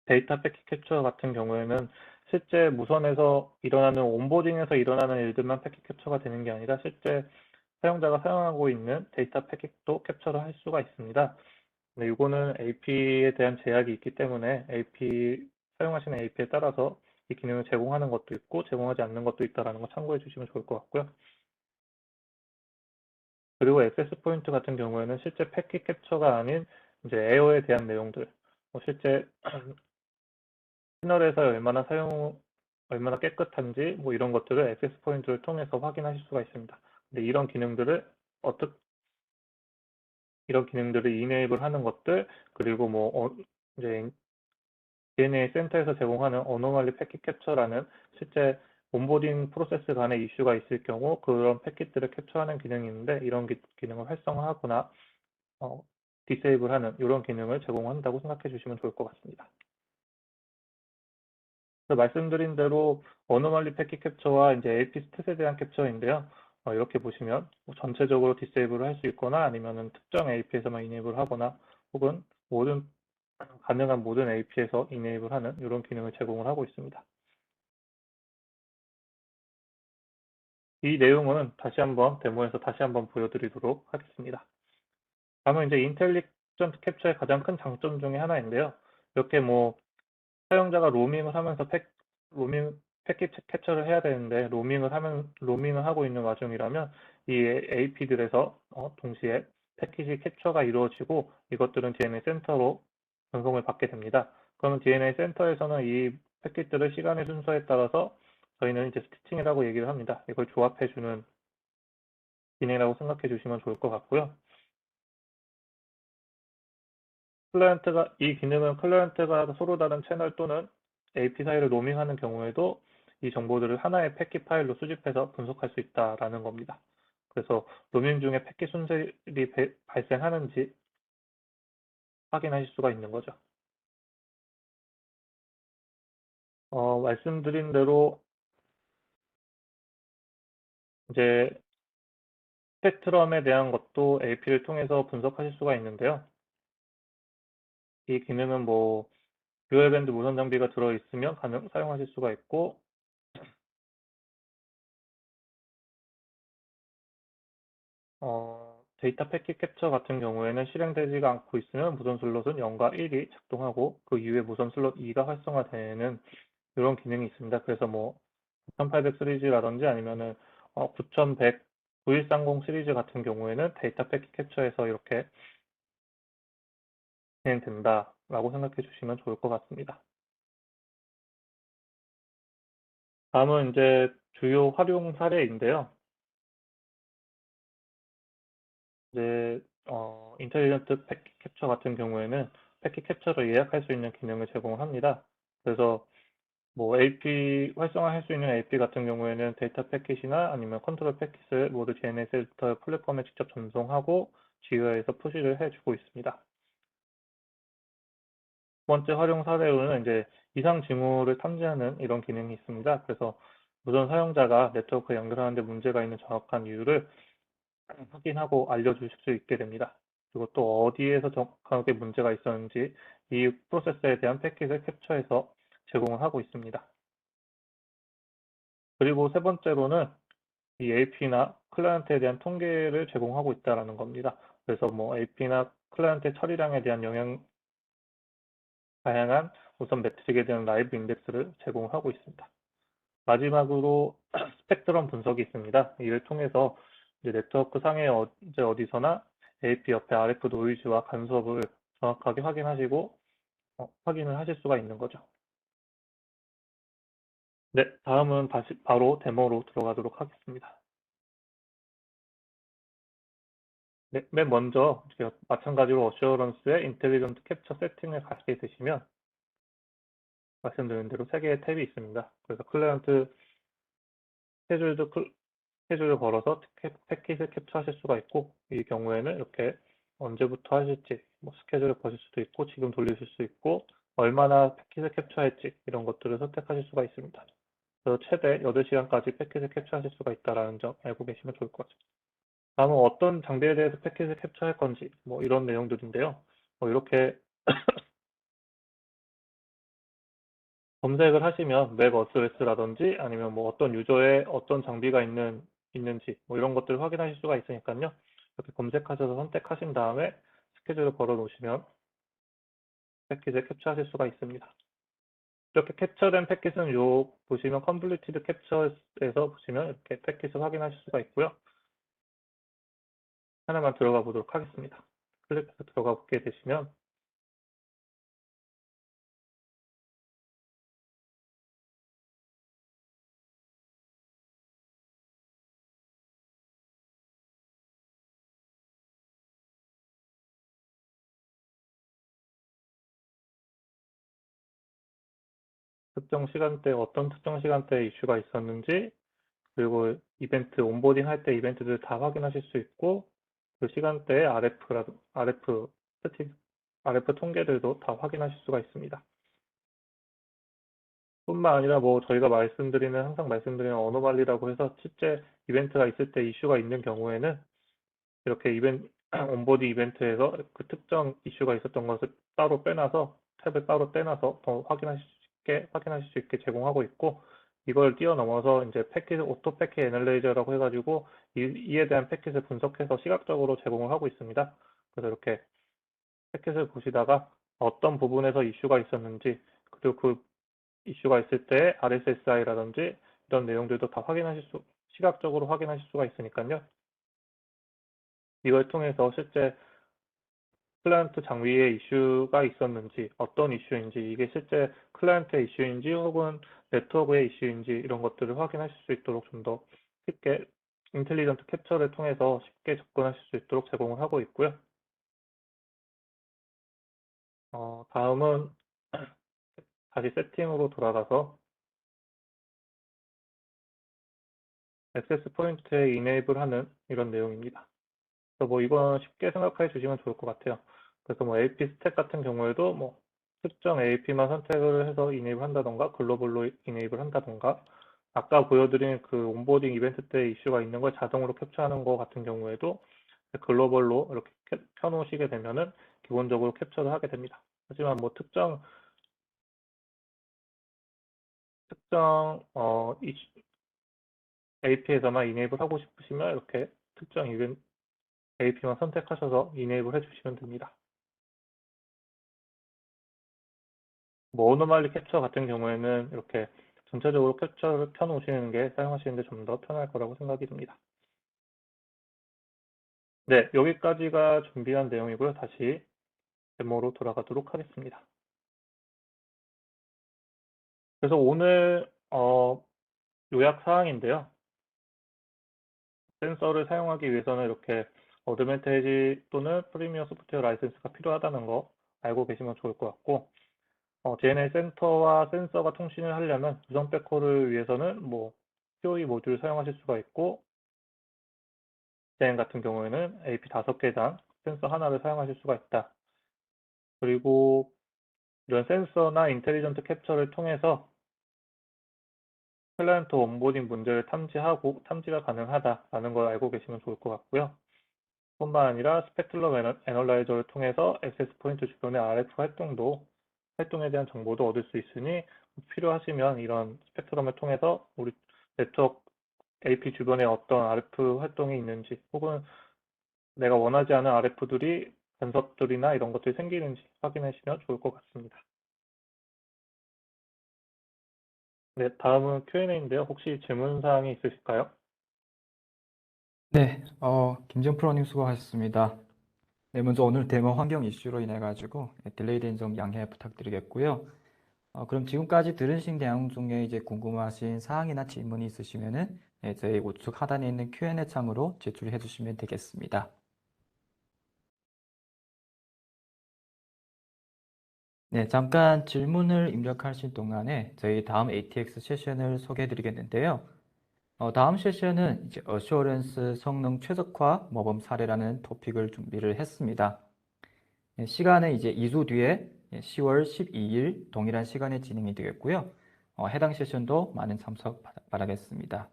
데이터 패킷 캡처 같은 경우에는 실제 무선에서 일어나는 온보딩에서 일어나는 일들만 패킷 캡처가 되는 게 아니라 실제 사용자가 사용하고 있는 데이터 패킷도 캡처를 할 수가 있습니다. 근데 이거는 AP에 대한 제약이 있기 때문에 사용하시는 AP에 따라서 이 기능을 제공하는 것도 있고 제공하지 않는 것도 있다는 거 참고해 주시면 좋을 것 같고요. 그리고 액세스 포인트 같은 경우에는 실제 패킷 캡처가 아닌 이제 에어에 대한 내용들, 뭐 실제 채널에서 얼마나 깨끗한지 뭐 이런 것들을 액세스 포인트를 통해서 확인하실 수가 있습니다. 근데 이런 기능들을 이네이블 하는 것들, 그리고 이제 DNA 센터에서 제공하는 어노멀리 패킷 캡처라는 실제 온보딩 프로세스 간의 이슈가 있을 경우 그런 패킷들을 캡처하는 기능이 있는데 이런 기능을 활성화하거나 디세이블하는 이런 기능을 제공한다고 생각해 주시면 좋을 것 같습니다. 그래서 말씀드린 대로 어노멀리 패킷 캡처와 이제 AP 스탯에 대한 캡처인데요. 이렇게 보시면 전체적으로 디세이블을 할 수 있거나 아니면은 특정 AP에서만 이네이블 하거나 혹은 가능한 모든 AP에서 이네이블 하는 이런 기능을 제공을 하고 있습니다. 이 내용은 데모에서 다시 한번 보여드리도록 하겠습니다. 다음은 이제 인텔리전트 캡처의 가장 큰 장점 중에 하나인데요. 이렇게 사용자가 로밍을 하면서 패킷 캡처를 해야 되는데 로밍을 하고 있는 와중이라면 이 AP들에서 동시에 패킷이 캡처가 이루어지고 이것들은 DNA 센터로 전송을 받게 됩니다. 그러면 DNA 센터에서는 이 패킷들을 시간의 순서에 따라서 저희는 이제 스티칭이라고 얘기를 합니다. 이걸 조합해주는 기능이라고 생각해 주시면 좋을 것 같고요. 이 기능은 클라이언트가 서로 다른 채널 또는 AP 사이를 로밍하는 경우에도 이 정보들을 하나의 패킷 파일로 수집해서 분석할 수 있다라는 겁니다. 그래서 로밍 중에 패킷 손실이 발생하는지 확인하실 수가 있는 거죠. 말씀드린 대로 이제 스펙트럼에 대한 것도 AP를 통해서 분석하실 수가 있는데요. 이 기능은 듀얼밴드 무선 장비가 들어있으면 사용하실 수가 있고 데이터 패킷 캡처 같은 경우에는 실행되지가 않고 있으면 무선 슬롯은 0과 1이 작동하고 그 이후에 무선 슬롯 2가 활성화되는 이런 기능이 있습니다. 그래서 9800 시리즈라든지 아니면은 9100, 9130 시리즈 같은 경우에는 데이터 패킷 캡처에서 이렇게 진행된다라고 생각해 주시면 좋을 것 같습니다. 다음은 이제 주요 활용 사례인데요. 이제 인텔리전트 패킷 캡처 같은 경우에는 패킷 캡처를 예약할 수 있는 기능을 제공을 합니다. 그래서 AP 활성화할 수 있는 AP 같은 경우에는 데이터 패킷이나 아니면 컨트롤 패킷을 모두 DNA 센터 플랫폼에 직접 전송하고 GUI에서 푸시를 해주고 있습니다. 두 번째 활용 사례로는 이제 이상 징후를 탐지하는 이런 기능이 있습니다. 그래서 우선 사용자가 네트워크에 연결하는데 문제가 있는 정확한 이유를 확인하고 알려주실 수 있게 됩니다. 그리고 또 어디에서 정확하게 문제가 있었는지 이 프로세스에 대한 패킷을 캡처해서 제공을 하고 있습니다. 그리고 세 번째로는 이 AP나 클라이언트에 대한 통계를 제공하고 있다는 겁니다. 그래서 뭐 AP나 클라이언트의 처리량에 대한 다양한 우선 매트릭에 대한 라이브 인덱스를 제공하고 있습니다. 마지막으로 스펙트럼 분석이 있습니다. 이를 통해서 이제 네트워크 상의 어디서나 AP 옆에 RF 노이즈와 간섭을 정확하게 확인하시고 확인을 하실 수가 있는 거죠. 네, 다음은 다시 바로 데모로 들어가도록 하겠습니다. 네, 맨 먼저 마찬가지로 어슈어런스의 인텔리전트 캡처 세팅을 가시게 되시면 말씀드린 대로 3개의 탭이 있습니다. 그래서 클라이언트 스케줄을 걸어서 패킷을 캡처하실 수가 있고, 이 경우에는 이렇게 언제부터 하실지 뭐 스케줄을 거실 수도 있고 지금 돌리실 수 있고 얼마나 패킷을 캡처할지 이런 것들을 선택하실 수가 있습니다. 그래서 최대 8시간까지 패킷을 캡처하실 수가 있다는 점 알고 계시면 좋을 것 같습니다. 다음은 어떤 장비에 대해서 패킷을 캡처할 건지 뭐 이런 내용들인데요. 이렇게 검색을 하시면 맥 어드레스라든지 아니면 뭐 어떤 유저의 어떤 장비가 있는지 뭐 이런 것들을 확인하실 수가 있으니까요. 이렇게 검색하셔서 선택하신 다음에 스케줄을 걸어 놓으시면 패킷을 캡처하실 수가 있습니다. 이렇게 캡처된 패킷은 보시면 컴플리티드 캡처에서 보시면 이렇게 패킷을 확인하실 수가 있고요. 하나만 들어가 보도록 하겠습니다. 클릭해서 들어가 보게 되시면 특정 시간대에 어떤 특정 시간대에 이슈가 있었는지 그리고 이벤트 온보딩 할 때 이벤트들 다 확인하실 수 있고 그 시간대에 RF 통계들도 다 확인하실 수가 있습니다. 뿐만 아니라 뭐 저희가 항상 말씀드리는 어노말리라고 해서 실제 이벤트가 있을 때 이슈가 있는 경우에는 이렇게 온보딩 이벤트에서 그 특정 이슈가 있었던 것을 따로 빼놔서 탭을 따로 떼놔서 더 확인하실 수 있게 제공하고 있고 이걸 뛰어넘어서 이제 오토 패킷 애널라이저라고 해가지고 이에 대한 패킷을 분석해서 시각적으로 제공을 하고 있습니다. 그래서 이렇게 패킷을 보시다가 어떤 부분에서 이슈가 있었는지 그리고 그 이슈가 있을 때 RSSI라든지 이런 내용들도 다 시각적으로 확인하실 수가 있으니까요. 이걸 통해서 실제 클라이언트 장비에 이슈가 있었는지, 어떤 이슈인지, 이게 실제 클라이언트의 이슈인지 혹은 네트워크의 이슈인지 이런 것들을 확인하실 수 있도록 좀 더 쉽게 인텔리전트 캡처를 통해서 쉽게 접근하실 수 있도록 제공을 하고 있고요. 다음은 다시 세팅으로 돌아가서 액세스 포인트에 이네이블하는 이런 내용입니다. 그래서 뭐 이건 쉽게 생각해 주시면 좋을 것 같아요. 그래서 뭐 AP 스택 같은 경우에도 뭐 특정 AP만 선택을 해서 이네이블 한다던가 글로벌로 이네이블 한다던가 아까 보여드린 그 온보딩 이벤트 때 이슈가 있는 걸 자동으로 캡처하는 거 같은 경우에도 글로벌로 이렇게 켜놓으시게 되면은 기본적으로 캡처를 하게 됩니다. 하지만 뭐 특정 AP에서만 이네이블 하고 싶으시면 이렇게 특정 AP만 선택하셔서 이네이블 해주시면 됩니다. 뭐 어노말리 캡처 같은 경우에는 이렇게 전체적으로 캡처를 켜놓으시는 게 사용하시는데 좀 더 편할 거라고 생각이 듭니다. 네, 여기까지가 준비한 내용이고요. 다시 데모로 돌아가도록 하겠습니다. 그래서 오늘 요약 사항인데요. 센서를 사용하기 위해서는 이렇게 어드밴티지 또는 프리미엄 소프트웨어 라이센스가 필요하다는 거 알고 계시면 좋을 것 같고 JNL 센터와 센서가 통신을 하려면 우선 백홀을 위해서는 뭐 PoE 모듈을 사용하실 수가 있고 JN 같은 경우에는 AP 5개당 센서 하나를 사용하실 수가 있다. 그리고 이런 센서나 인텔리전트 캡처를 통해서 클라이언트 온보딩 문제를 탐지가 가능하다라는 걸 알고 계시면 좋을 것 같고요. 뿐만 아니라 스펙트럼 애널라이저를 통해서 액세스 포인트 주변의 RF 활동에 대한 정보도 얻을 수 있으니 필요하시면 이런 스펙트럼을 통해서 우리 네트워크 AP 주변에 어떤 RF 활동이 있는지 혹은 내가 원하지 않은 RF들이 간섭들이나 이런 것들이 생기는지 확인하시면 좋을 것 같습니다. 네, 다음은 Q&A인데요. 혹시 질문 사항이 있으실까요? 네, 김정 프로님 수고하셨습니다. 네, 먼저 오늘 데모 환경 이슈로 인해 가지고 딜레이된 점 양해 부탁드리겠고요. 그럼 지금까지 들으신 내용 중에 이제 궁금하신 사항이나 질문이 있으시면은 저희 우측 하단에 있는 Q&A 창으로 제출해 주시면 되겠습니다. 네, 잠깐 질문을 입력하실 동안에 저희 다음 ATX 세션을 소개해 드리겠는데요. 다음 세션은 이제 어슈어런스 성능 최적화 모범 사례라는 토픽을 준비를 했습니다. 시간은 이제 2주 뒤에 10월 12일 동일한 시간에 진행이 되겠고요. 해당 세션도 많은 참석 바라겠습니다.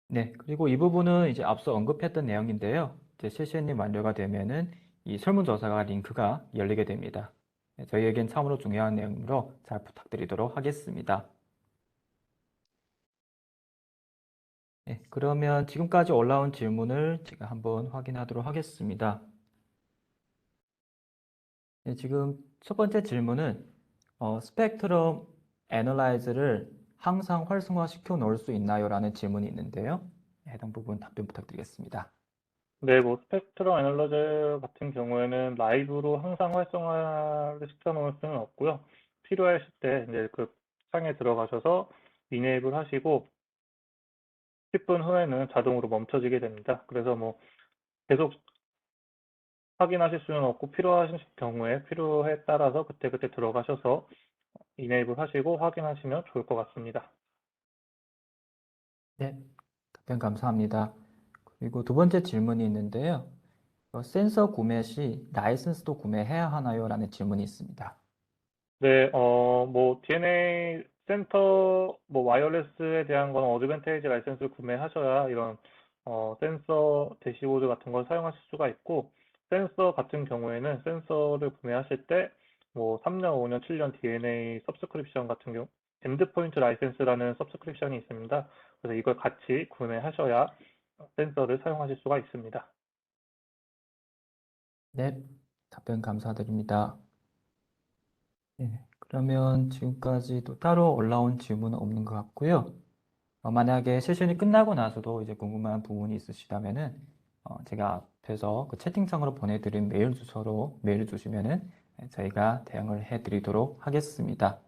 네, 그리고 이 부분은 이제 앞서 언급했던 내용인데요. 이제 세션이 완료가 되면은 이 설문조사가 링크가 열리게 됩니다. 저희에겐 참으로 중요한 내용이므로 잘 부탁드리도록 하겠습니다. 네, 그러면 지금까지 올라온 질문을 제가 한번 확인하도록 하겠습니다. 네, 지금 첫 번째 질문은 스펙트럼 애널라이즈를 항상 활성화시켜 놓을 수 있나요? 라는 질문이 있는데요. 해당 부분 답변 부탁드리겠습니다. 네, 뭐 스펙트럼 애널라이저 같은 경우에는 라이브로 항상 활성화를 시켜놓을 수는 없고요. 필요하실 때 이제 그 창에 들어가셔서 이네이블 하시고 10분 후에는 자동으로 멈춰지게 됩니다. 그래서 뭐 계속 확인하실 수는 없고 필요하신 경우에 필요에 따라서 그때그때 들어가셔서 이네이블 하시고 확인하시면 좋을 것 같습니다. 네, 답변 감사합니다. 그리고 두 번째 질문이 있는데요. 센서 구매 시 라이선스도 구매해야 하나요? 라는 질문이 있습니다. 네, 뭐 DNA 센터 뭐 와이어레스에 대한 건 어드밴테이지 라이센스를 구매하셔야 이런 센서 대시보드 같은 걸 사용하실 수가 있고 센서 같은 경우에는 센서를 구매하실 때 뭐 3년, 5년, 7년 DNA 서브스크립션 같은 경우 엔드포인트 라이센스라는 서브스크립션이 있습니다. 그래서 이걸 같이 구매하셔야 센서를 사용하실 수가 있습니다. 네, 답변 감사드립니다. 네, 그러면 지금까지 또 따로 올라온 질문은 없는 것 같고요. 만약에 세션이 끝나고 나서도 이제 궁금한 부분이 있으시다면은 제가 앞에서 그 채팅창으로 보내드린 메일 주소로 메일을 주시면은 저희가 대응을 해드리도록 하겠습니다.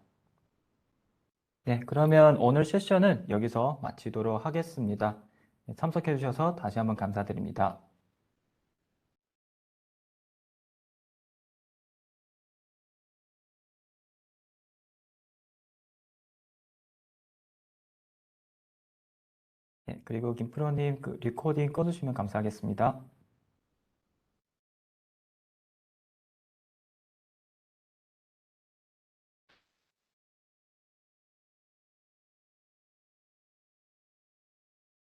네, 그러면 오늘 세션은 여기서 마치도록 하겠습니다. 참석해 주셔서 다시 한번 감사드립니다. 네, 그리고 김프로님 그 리코딩 꺼주시면 감사하겠습니다.